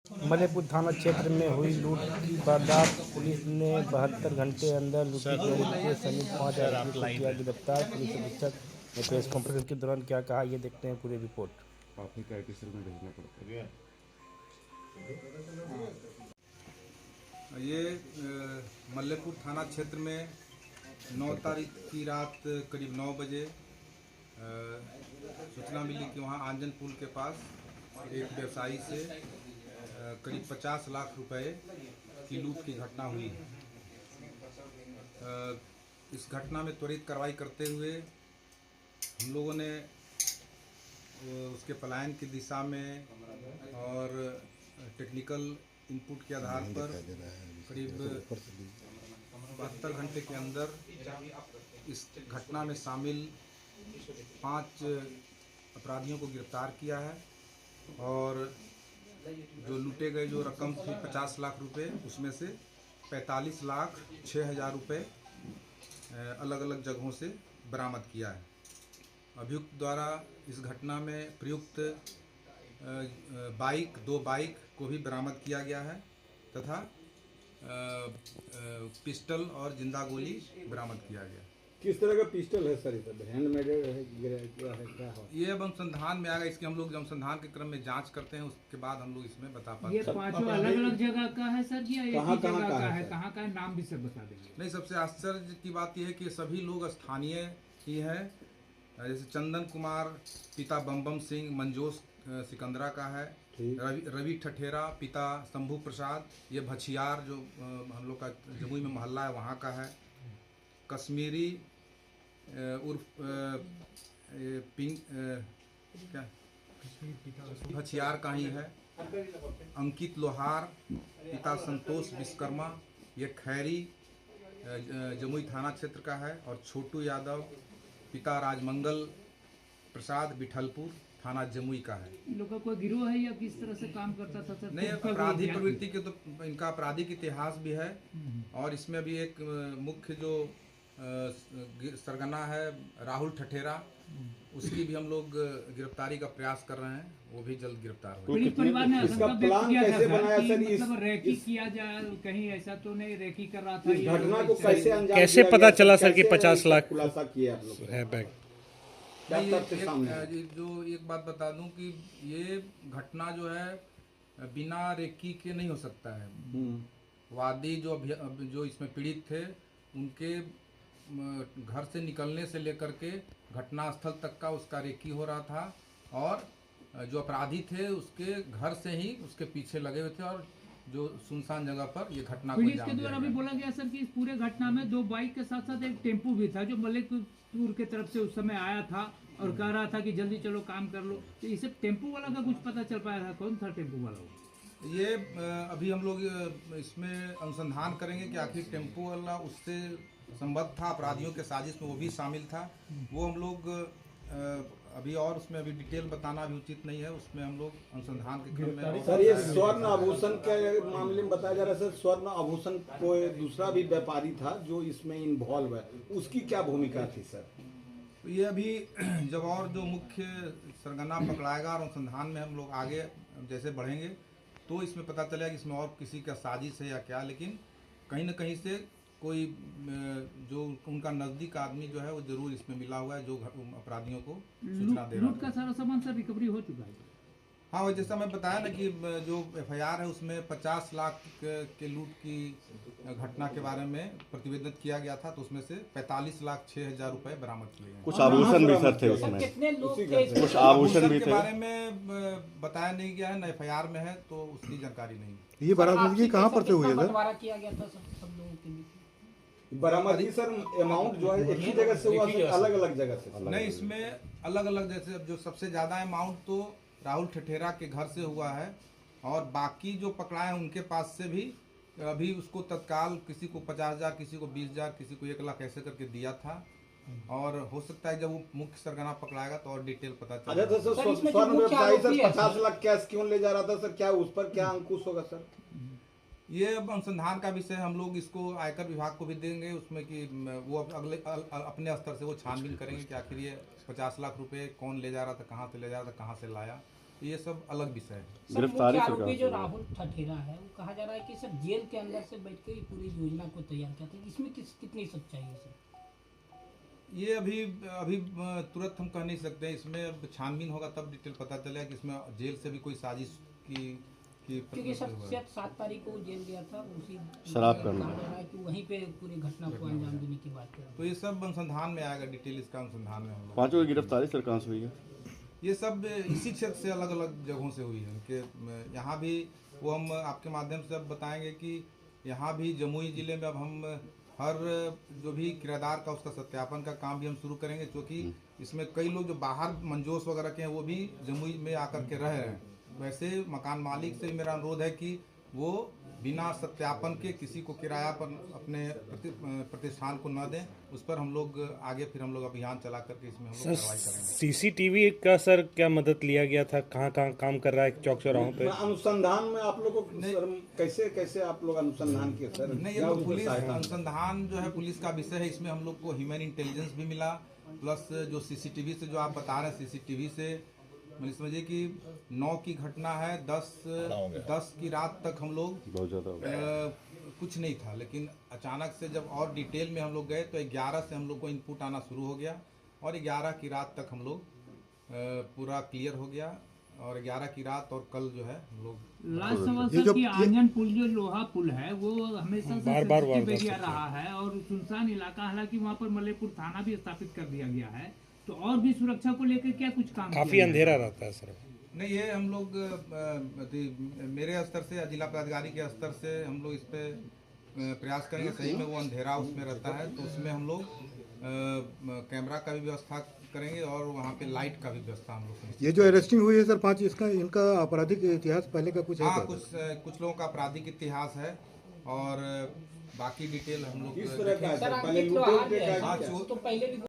मलेपुर थाना क्षेत्र में हुई लूट की वारदात। पुलिस ने 72 घंटे अंदर लूटी गैरेज के समीप 5 आरोपियों को किया गिरफ्तार। पुलिस अधीक्षक ने प्रेस कॉन्फ्रेंस के दौरान क्या कहा, ये देखते हैं पूरी रिपोर्ट। प्राथमिक आईटी सेल में भेजना पड़ता है। ये मल्लेपुर थाना क्षेत्र में 9 तारीख की रात करीब 9 बजे सूचना मिली कि वहाँ आंजन पुल के पास एक व्यवसायी से करीब 50 लाख रुपए की लूट की घटना हुई है। इस घटना में त्वरित कार्रवाई करते हुए हम लोगों ने उसके पलायन की दिशा में और टेक्निकल इनपुट के आधार पर करीब 72 घंटे के अंदर इस घटना में शामिल 5 अपराधियों को गिरफ्तार किया है और जो लूटे गए जो रकम थी 50 लाख रुपए, उसमें से 45 लाख 6,000 रुपये अलग अलग जगहों से बरामद किया है। अभियुक्त द्वारा इस घटना में प्रयुक्त दो बाइक को भी बरामद किया गया है तथा पिस्टल और जिंदा गोली बरामद किया गया। किस तरह का पिस्टल है सर? हैंडमेड है क्या है? ये अब अनुसंधान में आएगा। इसके हम लोग अनुसंधान के क्रम में जांच करते हैं, उसके बाद हम लोग इसमें बता पाते हैं। ये 5 अलग अलग जगह का है सर जी, एक ही जगह का है? कहाँ का है, नाम भी सर बता देंगे। नहीं, सबसे आश्चर्य की बात यह है कि सभी लोग स्थानीय ही हैं। जैसे चंदन कुमार पिता बम सिंह मंजोस सिकंदरा का है, रवि ठठेरा पिता शंभू प्रसाद ये भछियार जो हम लोग का जमुई में मोहल्ला है वहाँ का है, कश्मीरी उर्फ क्या भछियार का ही है, अंकित लोहार पिता संतोष विश्वकर्मा ये खैरी जमुई थाना क्षेत्र का है, और छोटू यादव पिता राजमंगल प्रसाद बिठलपुर थाना जमुई का है। इन लोगों का कोई गिरोह है या किस तरह से काम करता था सर? नहीं, अपराधी प्रवृत्ति के तो इनका आपराधिक इतिहास भी है और इसमें भी एक मुख्य जो सरगना है राहुल ठठेरा, उसकी भी हम लोग गिरफ्तारी का प्रयास कर रहे हैं, वो भी जल्द गिरफ्तार हो। परिवार ने इसका प्लान कैसे बनाया सर? मतलब रेकी किया जाए, कहीं ऐसा तो नहीं रेकी कर रहा था? इस घटना को कैसे अंजाम कैसे पता चला सर कि 50 लाख खुलासा किया आप लोग है बैग? जो एक बात बता दूं कि ये घटना जो है बिना रेकी के नहीं हो सकता है। वादी जो इसमें पीड़ित थे उनके घर से निकलने से लेकर के घटना स्थल तक का उसका रेकी हो रहा था और जो अपराधी थे उसके घर से ही उसके पीछे लगे हुए थे और जो सुनसान जगह पर ये घटना को पुलिस के द्वारा भी बोला गया सर कि इस पूरे घटना में 2 बाइक के साथ साथ एक टेम्पो भी था जो मलेकपुर के तरफ से उस समय आया था और कह रहा था कि जल्दी चलो काम कर लो। तो इसे टेम्पो वाला का कुछ पता चल पाया था? कौन था टेम्पो वाला? ये अभी हम लोग इसमें अनुसंधान करेंगे कि आखिर टेम्पो वाला उससे संबद्ध था, अपराधियों के साजिश में वो भी शामिल था। वो हम लोग अभी और उसमें अभी डिटेल बताना भी उचित नहीं है, उसमें हम लोग अनुसंधान के क्रम में। सर ये स्वर्ण आभूषण के मामले में बताया जा रहा है सर, स्वर्ण आभूषण कोई दूसरा भी व्यापारी था जो इसमें इन्वॉल्व है, उसकी क्या भूमिका थी सर? ये अभी जब और जो मुख्य सरगना पकड़ाएगा और अनुसंधान में हम लोग आगे जैसे बढ़ेंगे तो इसमें पता चलेगा कि इसमें और किसी का साजिश है या क्या, लेकिन कहीं न कहीं से कोई जो उनका नज़दीक आदमी जो है वो जरूर इसमें मिला हुआ है जो अपराधियों को सूचना दे रहा है। लूट का सारा सामान सर रिकवरी हो चुका है? हाँ, वो जैसा मैं बताया ना कि जो FIR है उसमें 50 लाख के लूट की घटना के बारे में प्रतिवेदन किया गया था, तो उसमें से 45 लाख 6,000 रुपए बरामद किए गए। कुछ आभूषण भी सर थे उसमें? कितने लोग थे? कुछ आभूषण भी के थे बारे में बताया नहीं गया है, न FIR में है तो उसकी जानकारी नहीं। ये बरामदगी कहाँ पर से हुई है सर? बंटवारा किया गया था सब लोगों के लिए? बरामदगी सर अमाउंट जो है एक ही जगह से हुआ, अलग अलग जगह से नहीं, इसमें अलग अलग, जैसे जो सबसे ज्यादा अमाउंट तो राहुल ठठेरा के घर से हुआ है और बाकी जो पकड़ाए उनके पास से भी अभी उसको तत्काल किसी को 50,000, किसी को 20,000, किसी को 1 लाख ऐसे करके दिया था और हो सकता है जब वो मुख्य सरगना पकड़ाएगा तो और डिटेल पता चलेगा। अच्छा तो सर स्वर्ण व्यवसायी सर 50 लाख कैश क्यों ले जा रहा था सर? क्या उस पर क्या अंकुश होगा सर? ये अब अनुसंधान का विषय, हम लोग इसको आयकर विभाग को भी देंगे उसमें कि वो अगले अपने स्तर से वो छानबीन करेंगे कि आखिर ये 50 लाख रुपए कौन ले जा रहा था, कहाँ से ले जा रहा था, कहाँ से लाया, ये सब अलग विषय है। सर, गिरफ्तारी मुख्य सरकार आरोपी से जो हुई है। राहुल ठठेरा है, वो कहा जा रहा है कि सर जेल के अंदर से बैठ के ही पूरी योजना को तैयार किया था। इसमें कितनी सच्चाई है सर? ये अभी तुरंत हम कह नहीं सकते, इसमें अब छानबीन होगा तब डिटेल पता चलेगा कि इसमें जेल से भी कोई साजिश की क्योंकि सर 7 तारीख को वो जेल गया था, उसी शराब करने। कहा जा रहा है कि वहीं पे पूरी घटना को अंजाम देने की बात कर रहा तो ये सब अनुसंधान में आएगा, डिटेल इसका अनुसंधान में हम लोग। पांचों की गिरफ्तारी सर कहाँ से हुई है? ये सब इसी क्षेत्र से अलग अलग जगहों से हुई है कि यहाँ भी वो हम आपके माध्यम से अब बताएंगे कि यहाँ भी जमुई जिले में अब हम हर जो भी किराएदार का उसका सत्यापन का काम भी हम शुरू करेंगे, क्योंकि इसमें कई लोग जो बाहर मंजोस वगैरह के हैं वो भी जमुई में आकर के रह रहे हैं। वैसे मकान मालिक से मेरा अनुरोध है कि वो बिना सत्यापन के किसी को किराया पर अपने प्रतिष्ठान को न दें। उस पर हम लोग आगे फिर हम लोग अभियान चला करके इसमें हम लोग कार्रवाई करेंगे। सीसीटीवी का सर क्या मदद लिया गया था, कहाँ कहाँ काम कर रहा है चौक चौराहों पे? अनुसंधान में आप लोगों को सर, कैसे आप लोग अनुसंधान किए सर? नहीं, ये क्या तो उसमें पुलिस सहायता? अनुसंधान जो है पुलिस का विषय है। इसमें हम लोग को ह्यूमन इंटेलिजेंस भी मिला, प्लस जो सीसीटीवी से जो आप बता रहे हैं, सीसीटीवी से मतलब समझिए कि 9 की घटना है, 10 की रात तक हम लोग बहुत ज्यादा कुछ नहीं था, लेकिन अचानक से जब और डिटेल में हम लोग गए तो 11 से हम लोग को इनपुट आना शुरू हो गया और 11 की रात तक हम लोग पूरा क्लियर हो गया। और 11 की रात और कल जो है हम लोग लास्ट सवाल ये सर जो- कि आंगन पुल जो लोहा पुल है वो हमेशा से बार-बार sensitive वारदात एरिया होती है। रहा है और सुनसान इलाका, हालांकि वहाँ पर मलेपुर थाना भी स्थापित कर दिया गया है, तो और भी सुरक्षा को लेकर क्या कुछ काम काफी किया गया? अंधेरा रहता है सर। नहीं, ये हम लोग मेरे स्तर से या जिला पदाधिकारी के स्तर से हम लोग इस पे प्रयास करेंगे। सही में वो अंधेरा उसमें रहता है तो उसमें हम लोग कैमरा का भी व्यवस्था करेंगे और वहाँ पे लाइट का भी व्यवस्था हम लोग। ये जो अरेस्टिंग हुई है सर 5, इनका आपराधिक इतिहास पहले का कुछ है हाँ, क्या? कुछ लोगों का आपराधिक इतिहास है और बाकी डिटेल हम लोग किस तरह का है सर सर? आपकी पहले त्योहार लूटों के है, का हाँ, क्या? तो पहले भी